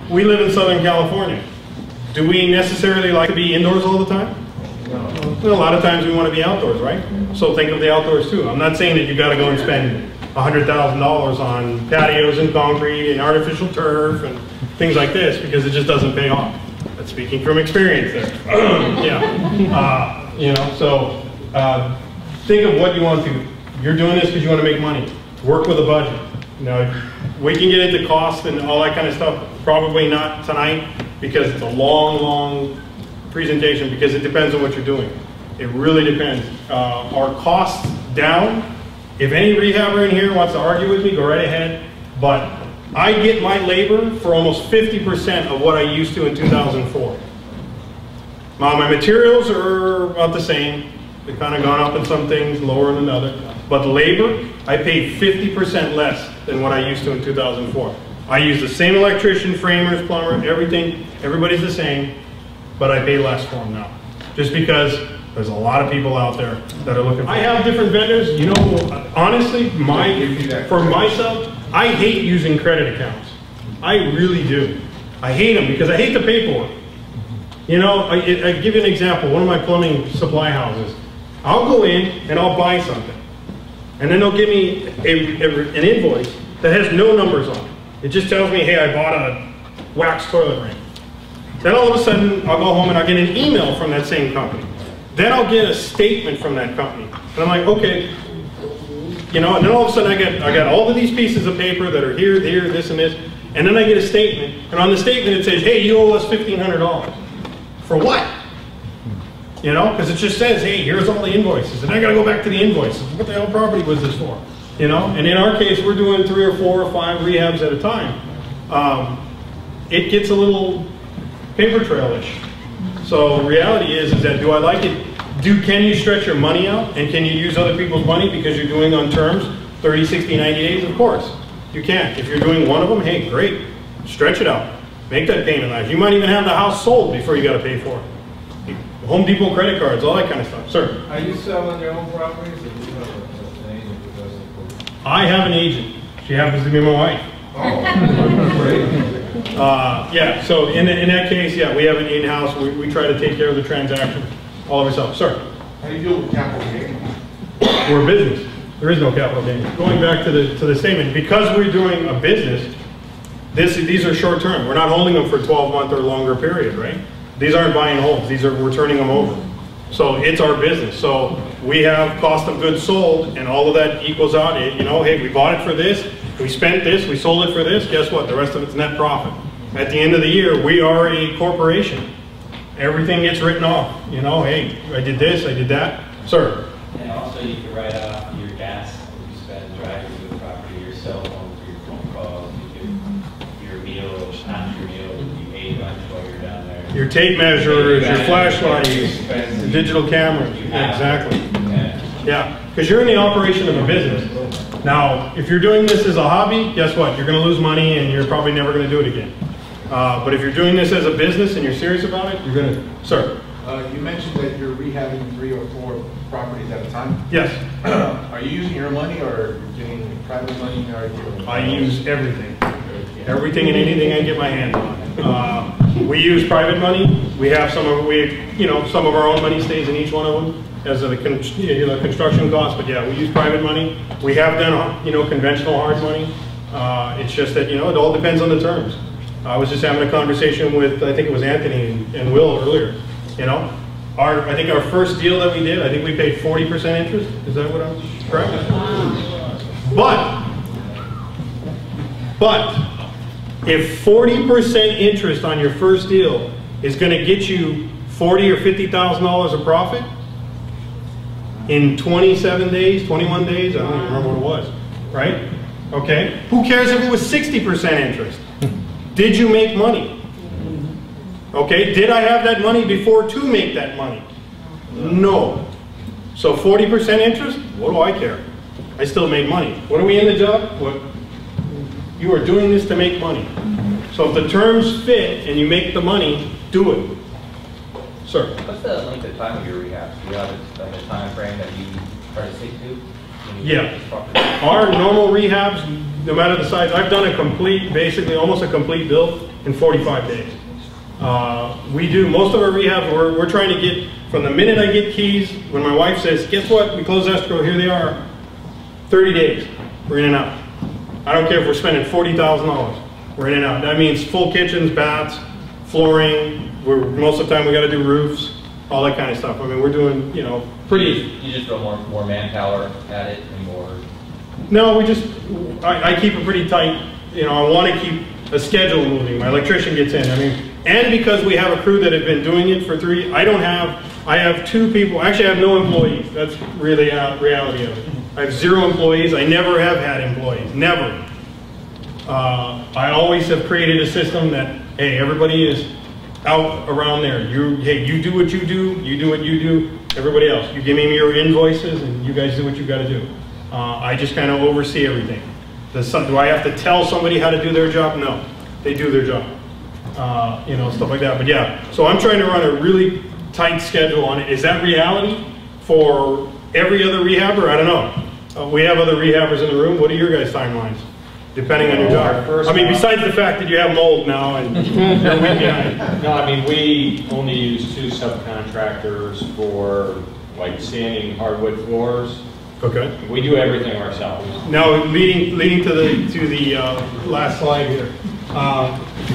we live in Southern California. Do we necessarily like to be indoors all the time? No. Well, a lot of times we want to be outdoors, right? So think of the outdoors too. I'm not saying that you got to go and spend $100,000 on patios and concrete and artificial turf and things like this, because it just doesn't pay off. That's speaking from experience there. Yeah. You know, so think of what you want to. You're doing this because you want to make money. Work with a budget. You know, we can get into cost and all that kind of stuff. Probably not tonight, because it's a long presentation, because it depends on what you're doing. It really depends. Our costs down. If any rehabber in here wants to argue with me, go right ahead. But I get my labor for almost 50% of what I used to in 2004. Now my materials are about the same. They've kind of gone up in some things, lower in another. But labor, I pay 50% less than what I used to in 2004. I use the same electrician, framers, plumber, everything. Everybody's the same, but I pay less for them now. Just because there's a lot of people out there that are looking for. I have different vendors. You know, honestly, for myself, I hate using credit accounts. I really do. I hate them because I hate the paperwork. You know, I give you an example. One of my plumbing supply houses, I'll go in and I'll buy something. And then they'll give me an invoice that has no numbers on it. It just tells me, hey, I bought a wax toilet ring. Then all of a sudden, I'll go home and I'll get an email from that same company. Then I'll get a statement from that company. And I'm like, okay. You know, and then all of a sudden I got all of these pieces of paper that are here, this, and this. And then I get a statement. And on the statement it says, hey, you owe us $1,500. For what? You know, because it just says, hey, here's all the invoices. And I got to go back to the invoices. What the hell property was this for? You know, and in our case, we're doing 3 or 4 or 5 rehabs at a time. It gets a little paper trail-ish. So reality is that, do I like it? Can you stretch your money out? And can you use other people's money because you're doing on terms 30, 60, 90 days? Of course. You can. If you're doing one of them, hey, great. Stretch it out. Make that payment last. You might even have the house sold before you got to pay for it. Home Depot credit cards, all that kind of stuff. Sir? Are you selling your own properties, or do you have an agent who does it for you? I have an agent. She happens to be my wife. Oh, great. Yeah, so in that case, yeah, we have an in-house. We try to take care of the transaction all of ourselves. Sir? How do you deal with capital gain? We're a business. There is no capital gain. Going back to the statement, because we're doing a business, these are short term. We're not holding them for a 12-month or longer period, right? These aren't buying homes. We're turning them over. So it's our business. So we have cost of goods sold, and all of that equals out. You know, hey, we bought it for this, we spent this, we sold it for this. Guess what? The rest of it's net profit. At the end of the year, we are a corporation. Everything gets written off. You know, hey, I did this, I did that. Sir? And also you can write off your gas that you spend driving to the property, your cell phone for your phone calls, your meals, after your meal, you ate lunch while you're down there. Your tape measures, your flashlights, your digital cameras. Exactly. Yeah, because you're in the operation of a business. Now, if you're doing this as a hobby, guess what? You're going to lose money and you're probably never going to do it again. But if you're doing this as a business and you're serious about it, you're going to, sir. You mentioned that you're rehabbing 3 or 4 properties at a time. Yes. Are you using your money or getting private money? I use everything. Everything and anything I get my hands on. We use private money. We have some of our own money stays in each one of them as a construction cost. But yeah, we use private money. We have done conventional hard money. It's just that it all depends on the terms. I was just having a conversation with, I think it was Anthony and Will earlier. I think our first deal that we did, I think we paid 40% interest. Is that what I'm correct? But if 40% interest on your first deal is going to get you $40,000 or $50,000 of profit in 27 days, 21 days, I don't even remember what it was, right? Okay. Who cares if it was 60% interest? Did you make money? Okay, did I have that money before to make that money? No. So 40% interest, what do I care? I still made money. What are we in the job? What? You are doing this to make money. So if the terms fit and you make the money, do it. Sir? What's the length of time of your rehab? Do you have a time frame that you try to stick to? Yeah. Our normal rehabs, no matter the size. I've done a complete, basically almost a complete build in 45 days. We do most of our rehabs, we're trying to get, from the minute I get keys, when my wife says, guess what, we close escrow, here they are, 30 days, we're in and out. I don't care if we're spending $40,000, we're in and out. That means full kitchens, baths, flooring, most of the time we got to do roofs, all that kind of stuff. I mean, we're doing, you know, pretty. You just throw more manpower at it and more. No, I keep it pretty tight. You know, I want to keep a schedule moving. My electrician gets in. I mean, and because we have a crew that have been doing it for I have 2 people. Actually, I have no employees. That's really reality of it. I have 0 employees. I never have had employees. Never. I always have created a system that, hey, everybody is out around there. Hey, you do what you do what you do, everybody else. You give me your invoices and you guys do what you got to do. I just kind of oversee everything. Do I have to tell somebody how to do their job? No, they do their job. You know, stuff like that. But yeah, so I'm trying to run a really tight schedule on it. Is that reality for every other rehabber? I don't know. We have other rehabbers in the room. What are your guys' timelines? Depending on your job. I mean, besides the fact that you have mold now and you're way behind. No, I mean, we only use 2 subcontractors for like sanding hardwood floors. Okay. We do everything ourselves. Now, leading to the last slide here.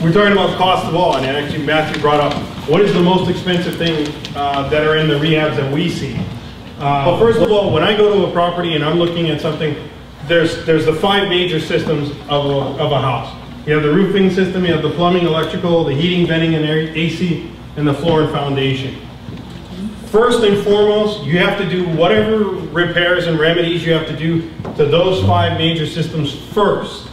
We're talking about cost of all, and actually Matthew brought up what is the most expensive thing that are in the rehabs that we see. Well, first of all, when I go to a property and I'm looking at something, there's the 5 major systems of a house. You have the roofing system, you have the plumbing, electrical, the heating, venting, and AC, and the floor and foundation. First and foremost, you have to do whatever repairs and remedies you have to do to those 5 major systems first.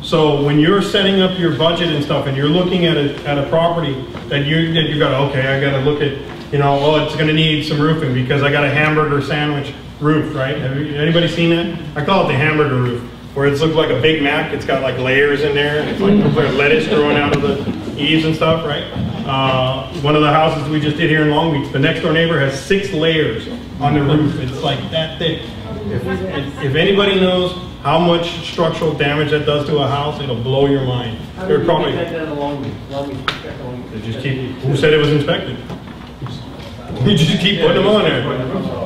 So when you're setting up your budget and stuff, and you're looking at a property that you got, okay, I got to look at, you know, oh, it's going to need some roofing because I got a hamburger sandwich roof, right? Anybody seen that? I call it the hamburger roof, where it's looked like a Big Mac. It's got like layers in there, and it's like lettuce growing out of the eaves and stuff, right? One of the houses we just did here in Long Beach, the next door neighbor has 6 layers on the roof. It's like that thick. If anybody knows how much structural damage that does to a house, it'll blow your mind. They're probably. They just keep. Who said it was inspected? You just keep putting them on there.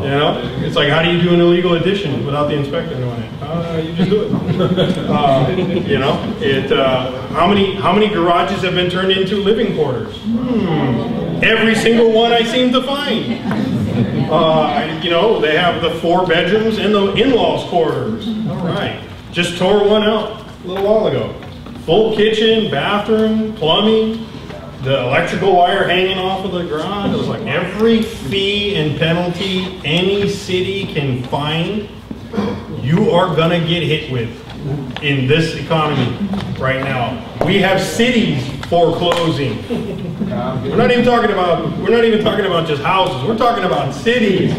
You know, it's like, how do you do an illegal addition without the inspector knowing it? You just do it. You know, how many garages have been turned into living quarters? Every single one I seem to find. You know, they have the 4 bedrooms and the in-laws quarters. All right, just tore one out a little while ago. Full kitchen, bathroom, plumbing. The electrical wire hanging off of the garage. It was like every fee and penalty any city can find, you are gonna get hit with in this economy right now. We have cities foreclosing. We're not even talking about just houses. We're talking about cities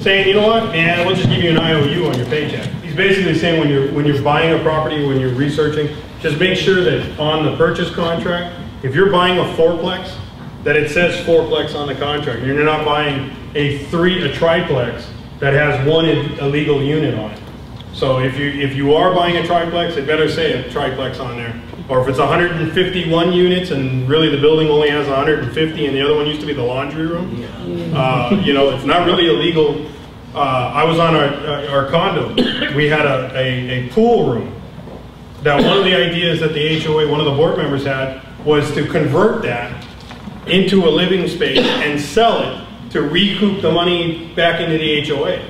saying, you know what, man, we'll just give you an IOU on your paycheck. He's basically saying when you're buying a property, when you're researching, just make sure that on the purchase contract, if you're buying a 4-plex, that it says 4-plex on the contract. You're not buying a triplex that has 1 illegal unit on it. So if you are buying a triplex, it better say a triplex on there. Or if it's 151 units and really the building only has 150 and the other one used to be the laundry room, you know, it's not really illegal. I was on our condo. We had a pool room. That one of the ideas that the HOA, one of the board members had, was to convert that into a living space and sell it to recoup the money back into the HOA.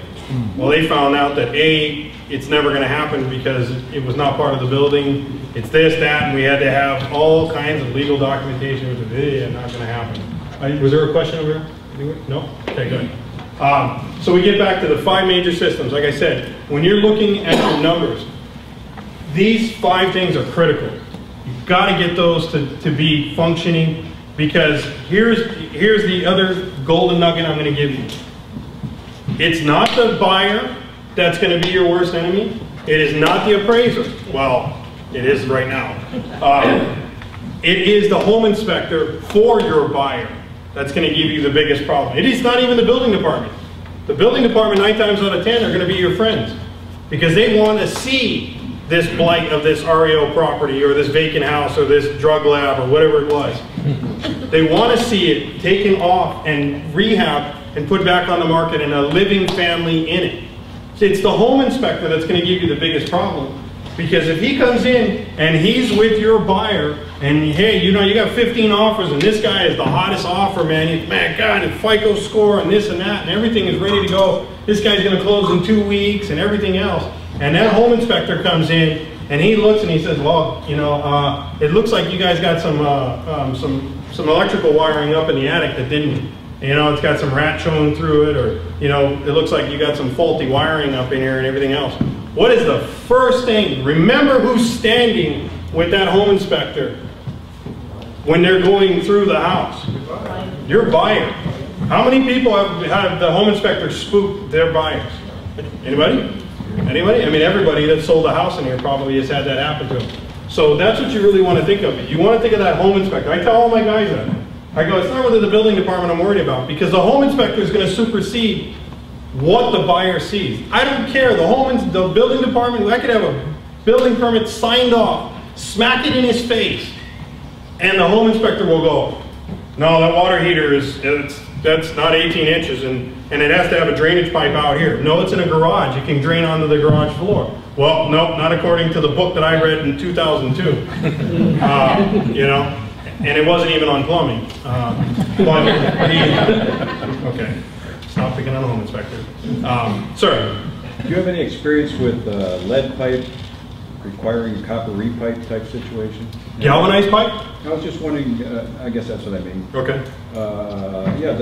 Well, they found out that A, it's never going to happen because it was not part of the building. It's this, that, and we had to have all kinds of legal documentation, which was not going to happen. Was there a question over here? No? Okay, good. So we get back to the 5 major systems. Like I said, when you're looking at your numbers, these 5 things are critical. You've got to get those to be functioning, because here's the other golden nugget I'm going to give you. It's not the buyer that's going to be your worst enemy. It is not the appraiser. Well, it is right now. It is the home inspector for your buyer that's going to give you the biggest problem. It is not even the building department. The building department, 9 times out of 10, are going to be your friends, because they want to see this blight of this REO property or this vacant house or this drug lab or whatever it was. They want to see it taken off and rehab and put back on the market and a living family in it. So it's the home inspector that's going to give you the biggest problem. Because if he comes in and he's with your buyer and hey, you know, you got 15 offers and this guy is the hottest offer, man. Man, God, and FICO score and this and that and everything is ready to go. This guy's going to close in 2 weeks and everything else. And that home inspector comes in and he looks and he says, well, you know, it looks like you guys got some electrical wiring up in the attic that didn't, you know, it's got some rat showing through it, or, you know, it looks like you got some faulty wiring up in here and everything else. What is the first thing? Remember who's standing with that home inspector when they're going through the house. Your buyer. How many people have the home inspector spook their buyers? Anybody? Anybody? I mean, everybody that sold a house in here probably has had that happen to them. So that's what you really want to think of. You want to think of that home inspector. I tell all my guys that. I go, it's not really the building department I'm worried about, because the home inspector is going to supersede what the buyer sees. I don't care. The building department, I could have a building permit signed off, smack it in his face, and the home inspector will go, no, that water heater that's not 18 inches and it has to have a drainage pipe out here. No, it's in a garage. You can drain onto the garage floor. Well, no, not according to the book that I read in 2002. You know, and it wasn't even on plumbing. Okay, stop picking on the home inspector. Sir? Do you have any experience with lead pipe requiring copper repipe type situation? Galvanized pipe? I was just wondering, I guess that's what I mean. Okay. Yeah,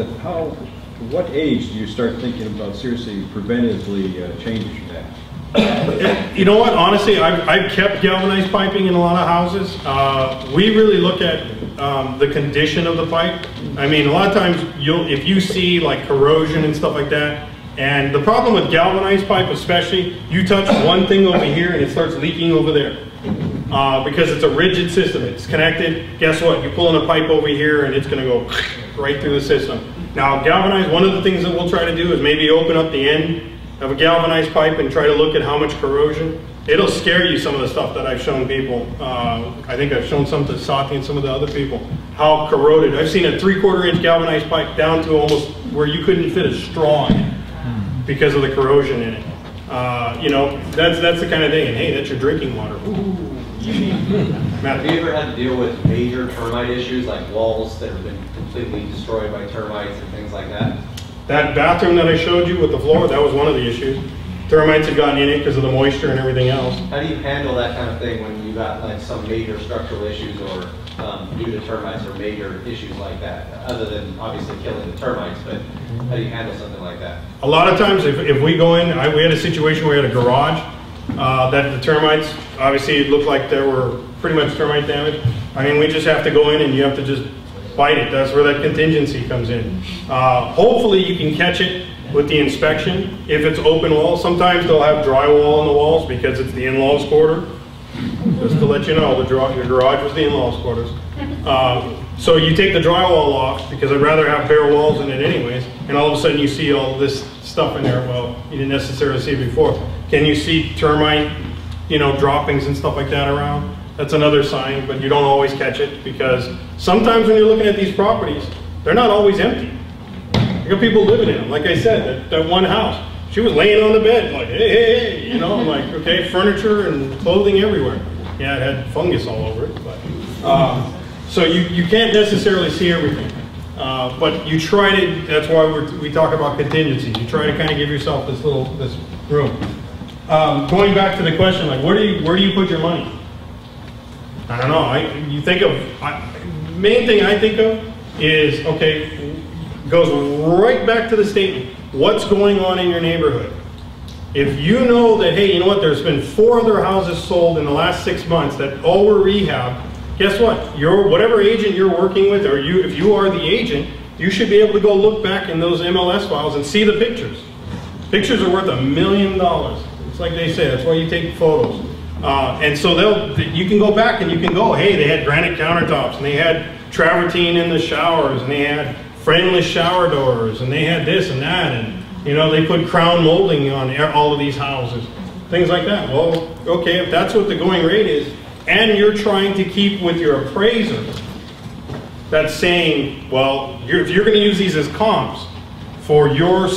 what age do you start thinking about seriously preventively changing that? You know what, honestly, I've kept galvanized piping in a lot of houses. We really look at the condition of the pipe. I mean, a lot of times, if you see like corrosion and stuff like that, and the problem with galvanized pipe especially, you touch one thing over here and it starts leaking over there. Because it's a rigid system, it's connected. Guess what, you pull in a pipe over here and it's going to go right through the system. Now galvanized, one of the things that we'll try to do is maybe open up the end of a galvanized pipe and try to look at how much corrosion. It'll scare you, some of the stuff that I've shown people. I think I've shown some to Sati and some of the other people, how corroded. I've seen a 3/4 inch galvanized pipe down to almost where you couldn't fit a straw in it because of the corrosion in it. You know, that's the kind of thing, and hey, that's your drinking water. Ooh. Have you ever had to deal with major termite issues, like walls that have been completely destroyed by termites and things like that? That bathroom that I showed you with the floor, that was one of the issues. Termites had gotten in it because of the moisture and everything else. How do you handle that kind of thing when you got like some major structural issues or due to termites or major issues like that? Other than obviously killing the termites, but how do you handle something like that? A lot of times if we go in, we had a situation where we had a garage that the termites, obviously it looked like there were pretty much termite damage. I mean, we just have to go in and you have to just fight it. That's where that contingency comes in. Hopefully you can catch it with the inspection. If it's open walls, sometimes they'll have drywall on the walls because it's the in-laws quarter. Just to let you know, your garage was the in-laws quarters. So you take the drywall off, because I'd rather have bare walls in it anyways, and all of a sudden you see all this stuff in there. Well, you didn't necessarily see it before. Can you see termite, you know, droppings and stuff like that around? That's another sign, but you don't always catch it, because sometimes when you're looking at these properties, they're not always empty. You got people living in them. Like I said, that one house, she was laying on the bed like, hey, hey, hey, you know, I'm like, okay, furniture and clothing everywhere. Yeah, it had fungus all over it, but so you can't necessarily see everything. But you try to, that's why we talk about contingencies. You try to kind of give yourself this room. Going back to the question, like, where do you put your money? I don't know. You think of, main thing I think of is, okay, goes right back to the statement. What's going on in your neighborhood? If you know that, hey, you know what, there's been 4 other houses sold in the last 6 months that all were rehab, guess what? Whatever agent you're working with, or if you are the agent, you should be able to go look back in those MLS files and see the pictures. Pictures are worth $1 million. It's like they say, that's why you take photos. And so you can go back and you can go, hey, they had granite countertops, and they had travertine in the showers, and they had frameless shower doors, and they had this and that, and you know, they put crown molding on all of these houses. things like that. Well, okay, if that's what the going rate is, and you're trying to keep with your appraiser that's saying, well, if you're going to use these as comps for your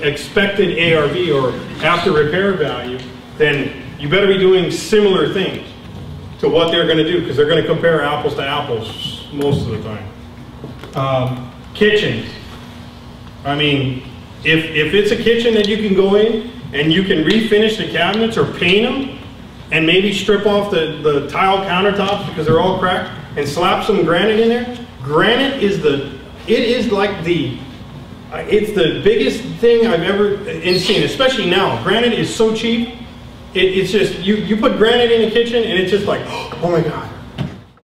expected ARV or after repair value, then you better be doing similar things to what they're going to do, because they're going to compare apples to apples most of the time. Kitchens. I mean, if it's a kitchen that you can go in and you can refinish the cabinets or paint them and maybe strip off the tile countertops because they're all cracked and slap some granite in there, granite is it's the biggest thing I've ever seen, especially now. Granite is so cheap. It's just, you put granite in a kitchen and it's just like, oh my God.